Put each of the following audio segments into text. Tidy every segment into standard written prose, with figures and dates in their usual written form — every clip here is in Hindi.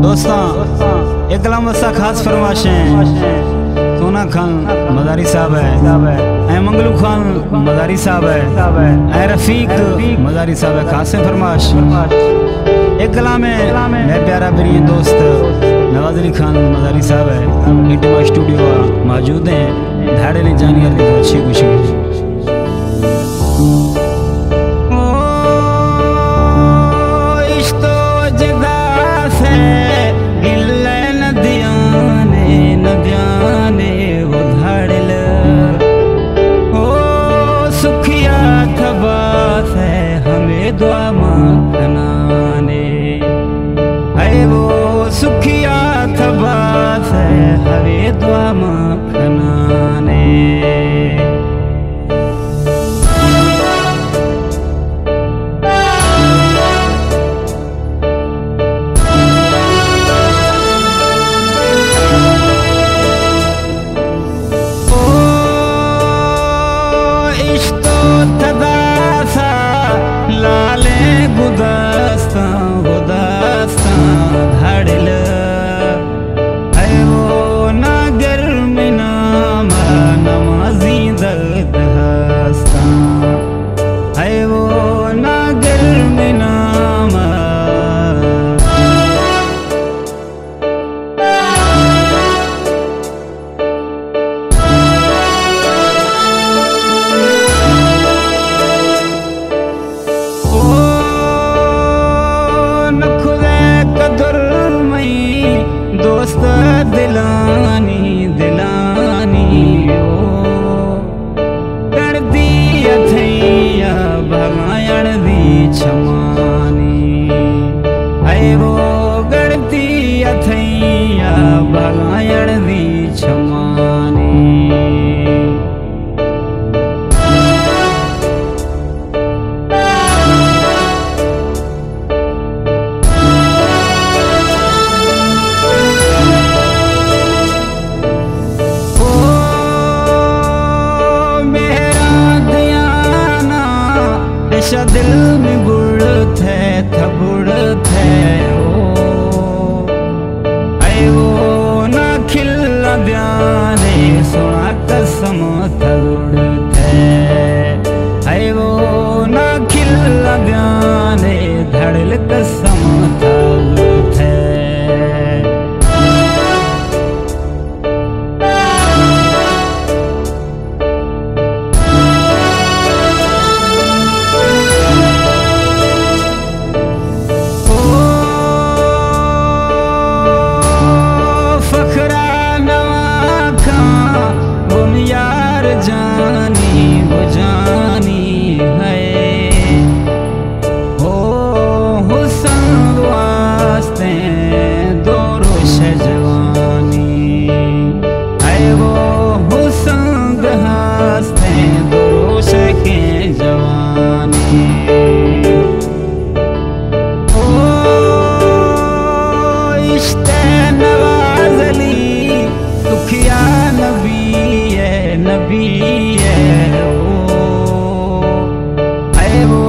दोस्तों एक कलाम वसा खास फरमाशें सोना खान मदारी साहब है, मंगलू खान मदारी साहब है, रफीक मदारी साहब है। खास फरमाश एक कलाम में मैं प्यारा मेरी दोस्त नवाज अली खान मदारी साहब है, इंटिमा स्टूडियो मौजूद हैं। धाड़े ने जानी अच्छी खुशी दुआ मखनाने है वो सुखिया थबास है हवे दुआ मखनाने। धाड़िल है वो ना गर्मी नामा नमाजी दर्द हस्ता है वो ना गर्मी नामा। दोस्त दिलानी दिलानी ओ कर दी अथैया भगायण दी छमानी है वो गढ़ती अथैया भगायण दी छमानी। दिल में बुढ़ थे थबुड़ थे ओ ना खिला ब्याने सोना कसम थबुड़ थे वो ना खिला ब्याने धड़ल कसम थबुड़ थे। जानी वो जानी है हो हुस्न वास्ते दो रोश जवानी है वो हुस्न हस्ते दो रोश के जवानी। ओ इश्क़ नवाज अली सुखिया नबी नबी है वो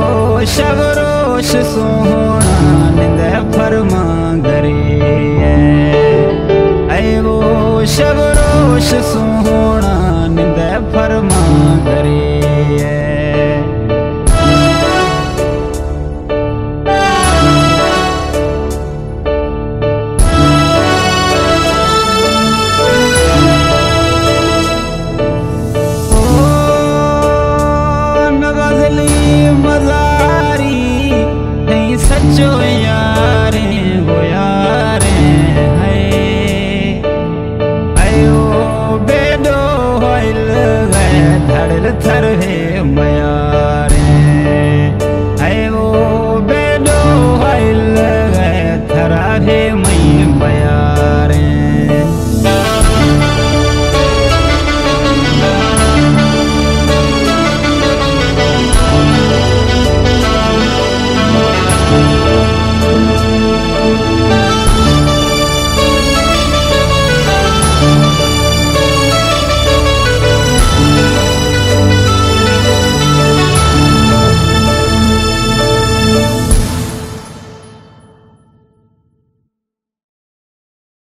शबरोश सोहना निंद फरमा गरे है वो शबरोश सोहना निंद फरमा गरे है। मजारी नहीं सच्चो यारे वो यारे है ओ बेडो होइल गए धड़ल थर है मयारे है वो बेडो होइल गए थरा है।